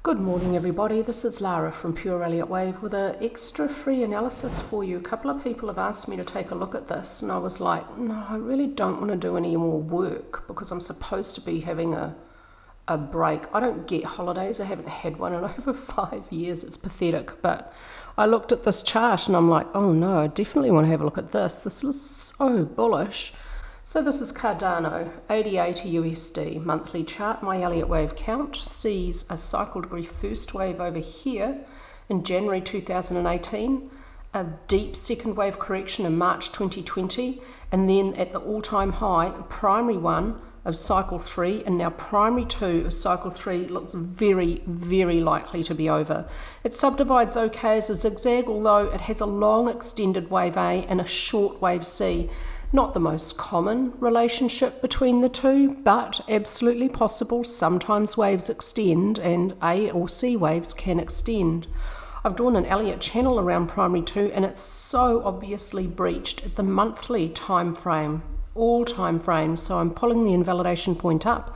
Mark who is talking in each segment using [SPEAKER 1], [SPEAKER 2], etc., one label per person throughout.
[SPEAKER 1] Good morning everybody, this is Lara from Pure Elliott Wave with an extra free analysis for you. A couple of people have asked me to take a look at this and I was like, no, I really don't want to do any more work because I'm supposed to be having a break. I don't get holidays, I haven't had one in over 5 years, it's pathetic. But I looked at this chart and I'm like, oh no, I definitely want to have a look at this. This is so bullish. So this is Cardano, ADA to USD, monthly chart. My Elliott Wave count sees a cycle degree first wave over here in January 2018, a deep second wave correction in March 2020, and then at the all-time high, a primary one of cycle 3, and now primary 2 of cycle 3 looks very, very likely to be over. It subdivides okay as a zigzag, although it has a long extended wave A and a short wave C. Not the most common relationship between the two, but absolutely possible. Sometimes waves extend and A or C waves can extend. I've drawn an Elliott channel around primary 2 and it's so obviously breached at the monthly time frame, all time frames, so I'm pulling the invalidation point up.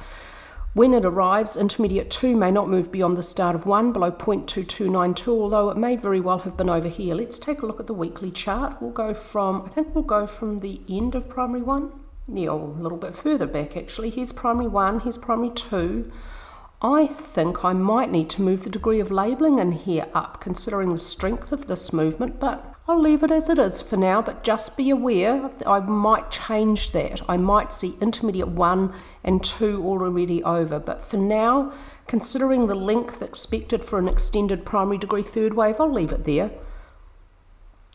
[SPEAKER 1] When it arrives, intermediate 2 may not move beyond the start of 1 below 0.2292, although it may very well have been over here. Let's take a look at the weekly chart. We'll go from, I think we'll go from the end of primary 1. Yeah, a little bit further back actually. Here's primary 1, here's primary 2. I think I might need to move the degree of labelling in here up, considering the strength of this movement, but I'll leave it as it is for now, but just be aware I might change that. I might see intermediate 1 and 2 already over, but for now, considering the length expected for an extended primary degree third wave, I'll leave it there.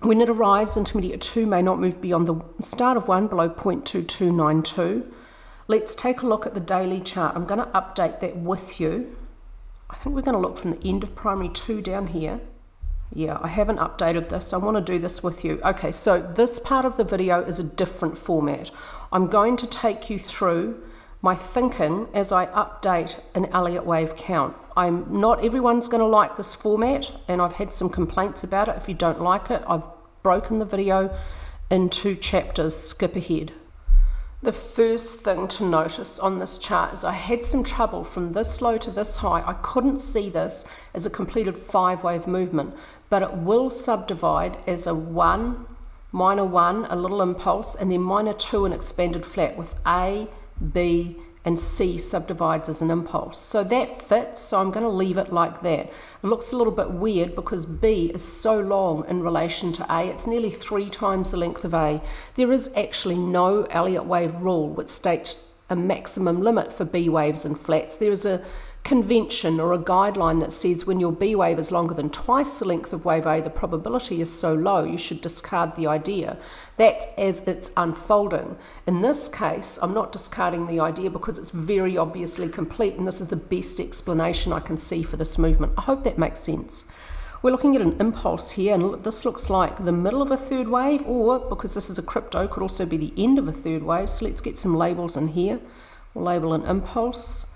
[SPEAKER 1] When it arrives, intermediate 2 may not move beyond the start of 1 below 0.2292. Let's take a look at the daily chart. I'm going to update that with you. I think we're going to look from the end of primary 2 down here. Yeah, I haven't updated this. I want to do this with you. Okay, so this part of the video is a different format. I'm going to take you through my thinking as I update an Elliott Wave count. Not everyone's going to like this format, and I've had some complaints about it. If you don't like it, I've broken the video into chapters. Skip ahead. The first thing to notice on this chart is I had some trouble from this low to this high. I couldn't see this as a completed 5-wave movement, but it will subdivide as a 1, minor 1, a little impulse, and then minor 2, an expanded flat with A, B, and C subdivides as an impulse. So that fits, so I'm going to leave it like that. It looks a little bit weird because B is so long in relation to A. It's nearly 3 times the length of A. There is actually no Elliott Wave rule which states a maximum limit for B waves and flats. There is a convention or a guideline that says when your B wave is longer than twice the length of wave A, the probability is so low you should discard the idea. That's as it's unfolding. In this case, I'm not discarding the idea because it's very obviously complete, and this is the best explanation I can see for this movement. I hope that makes sense. We're looking at an impulse here, and this looks like the middle of a third wave, or because this is a crypto, could also be the end of a third wave. So let's get some labels in here. We'll label an impulse.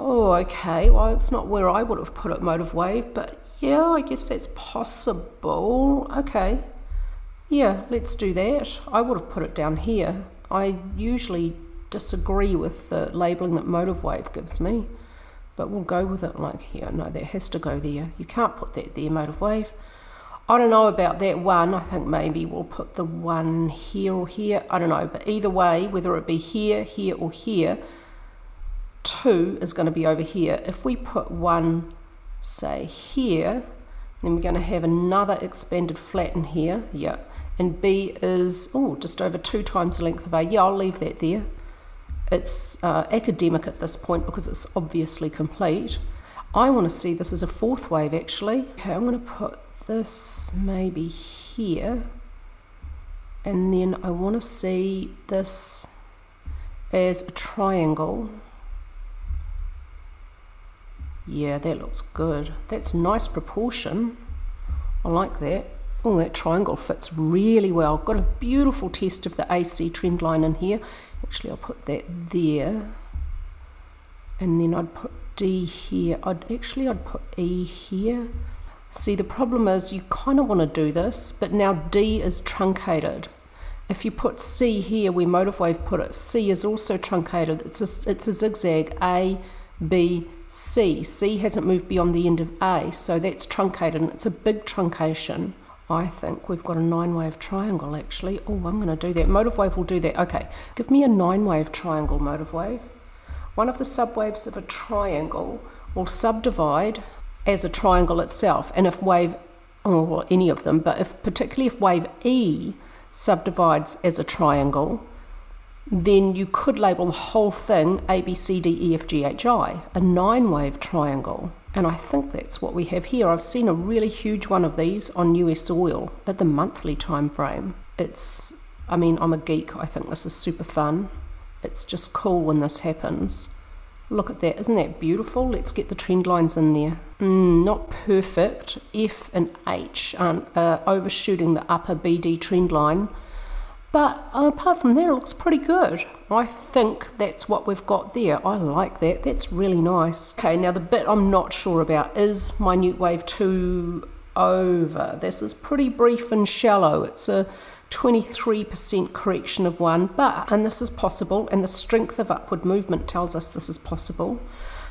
[SPEAKER 1] Oh, okay, well, it's not where I would have put it, motive wave, but yeah, I guess that's possible. Okay, yeah, let's do that. I would have put it down here. I usually disagree with the labeling that motive wave gives me, but we'll go with it like here. No, that has to go there. You can't put that there, motive wave. I don't know about that 1. I think maybe we'll put the 1 here or here. I don't know, but either way, whether it be here, here, or here, 2 is going to be over here. If we put 1, say here, then we're going to have another expanded flat in here. Yeah, and B is just over 2 times the length of A. Yeah, I'll leave that there. It's academic at this point because it's obviously complete. I want to see this as a 4th wave actually. Okay, I'm going to put this maybe here, and then I want to see this as a triangle. Yeah, that looks good. That's nice proportion. I like that. Oh, that triangle fits really well. Got a beautiful test of the AC trend line in here. Actually, I'll put that there. And then I'd put D here. I'd put E here. See, the problem is you kind of want to do this, but now D is truncated. If you put C here where motive wave put it, C is also truncated. It's a zigzag, A, B, C. C hasn't moved beyond the end of A, so that's truncated, and it's a big truncation. I think we've got a 9-wave triangle, actually. Oh, I'm going to do that. Motive wave will do that. Okay, give me a 9-wave triangle, motive wave. One of the subwaves of a triangle will subdivide as a triangle itself, and if wave, oh, well, any of them, but particularly if wave E subdivides as a triangle, then you could label the whole thing A, B, C, D, E, F, G, H, I, a 9-wave triangle. And I think that's what we have here. I've seen a really huge one of these on USOIL at the monthly time frame. I mean, I'm a geek. I think this is super fun. It's just cool when this happens. Look at that. Isn't that beautiful? Let's get the trend lines in there. Not perfect. F and H aren't overshooting the upper BD trend line. But apart from that, it looks pretty good. I think that's what we've got there. I like that. That's really nice. Okay, now the bit I'm not sure about is minute wave 2 over. This is pretty brief and shallow. It's a 23% correction of 1, and this is possible, and the strength of upward movement tells us this is possible.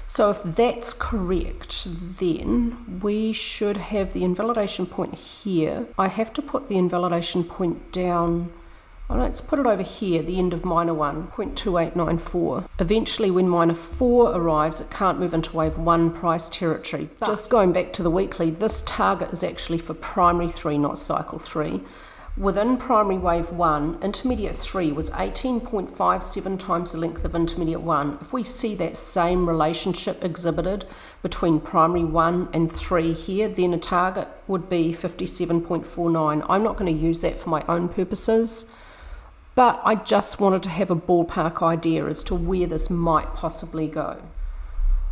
[SPEAKER 1] So if that's correct, then we should have the invalidation point here. I have to put the invalidation point down. Oh, let's put it over here, the end of minor 1, 0.2894. Eventually, when minor 4 arrives, it can't move into wave 1 price territory. But just going back to the weekly, this target is actually for primary 3, not cycle 3. Within primary wave 1, intermediate 3 was 18.57 times the length of intermediate 1. If we see that same relationship exhibited between primary 1 and 3 here, then a target would be 57.49. I'm not going to use that for my own purposes, but I just wanted to have a ballpark idea as to where this might possibly go.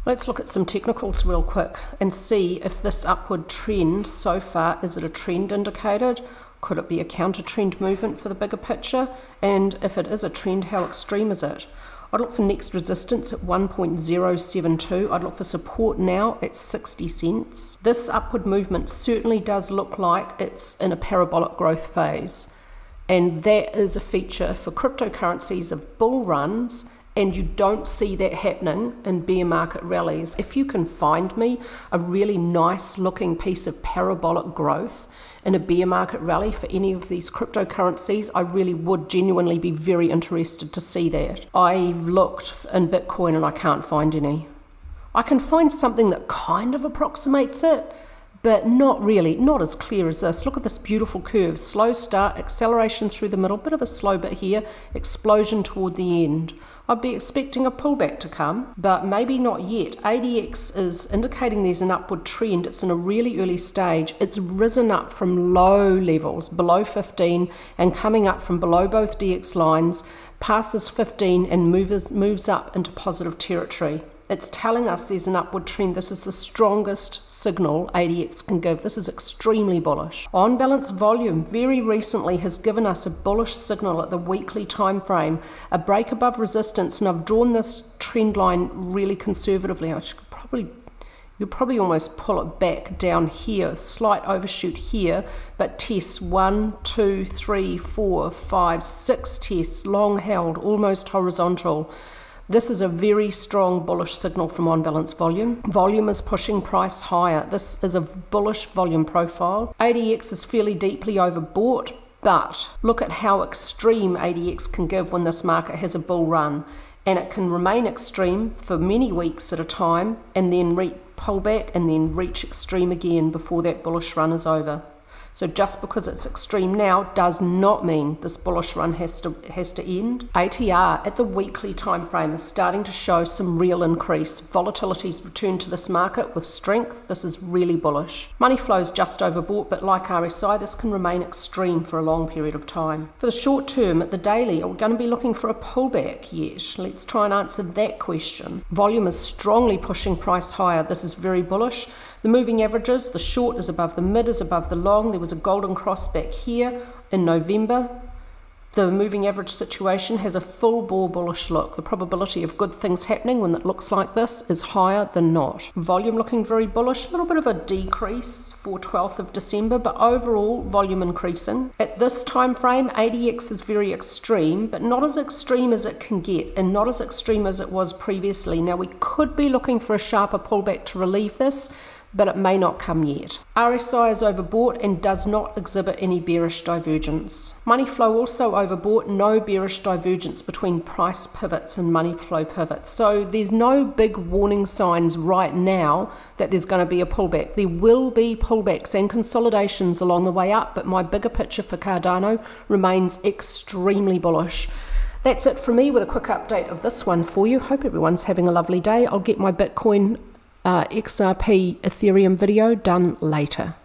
[SPEAKER 1] Let's look at some technicals real quick and see if this upward trend so far, is it a trend indicated? Could it be a counter trend movement for the bigger picture? And if it is a trend, how extreme is it? I'd look for next resistance at 1.072. I'd look for support now at 60 cents. This upward movement certainly does look like it's in a parabolic growth phase. And that is a feature for cryptocurrencies of bull runs, and you don't see that happening in bear market rallies. If you can find me a really nice looking piece of parabolic growth in a bear market rally for any of these cryptocurrencies, I really would genuinely be very interested to see that. I've looked in Bitcoin and I can't find any. I can find something that kind of approximates it, but not really, not as clear as this. Look at this beautiful curve. Slow start, acceleration through the middle, bit of a slow bit here, explosion toward the end. I'd be expecting a pullback to come, but maybe not yet. ADX is indicating there's an upward trend. It's in a really early stage. It's risen up from low levels, below 15, and coming up from below both DX lines, passes 15 and moves up into positive territory. It's telling us there's an upward trend. This is the strongest signal ADX can give. This is extremely bullish. On balance volume very recently has given us a bullish signal at the weekly time frame, a break above resistance, and I've drawn this trend line really conservatively. You'll probably almost pull it back down here, slight overshoot here, but tests 1, 2, 3, 4, 5, 6 tests, long held, almost horizontal. This is a very strong bullish signal from on-balance volume. Volume is pushing price higher. This is a bullish volume profile. ADX is fairly deeply overbought, but look at how extreme ADX can give when this market has a bull run. And it can remain extreme for many weeks at a time and then pull back and then reach extreme again before that bullish run is over. So just because it's extreme now does not mean this bullish run has to end. ATR at the weekly time frame is starting to show some real increase. Volatility's returned to this market with strength. This is really bullish. Money flow's just overbought, but like RSI, this can remain extreme for a long period of time. For the short term, at the daily, are we going to be looking for a pullback yet? Let's try and answer that question. Volume is strongly pushing price higher. This is very bullish. The moving averages, the short is above the mid, is above the long. There was a golden cross back here in November. The moving average situation has a full bore bullish look. The probability of good things happening when it looks like this is higher than not. Volume looking very bullish, a little bit of a decrease for 12th of December, but overall volume increasing. At this time frame, ADX is very extreme, but not as extreme as it can get and not as extreme as it was previously. Now we could be looking for a sharper pullback to relieve this, but it may not come yet. RSI is overbought and does not exhibit any bearish divergence. Money flow also overbought, no bearish divergence between price pivots and money flow pivots. So there's no big warning signs right now that there's going to be a pullback. There will be pullbacks and consolidations along the way up, but my bigger picture for Cardano remains extremely bullish. That's it for me with a quick update of this one for you. Hope everyone's having a lovely day. I'll get my Bitcoin XRP Ethereum video done later.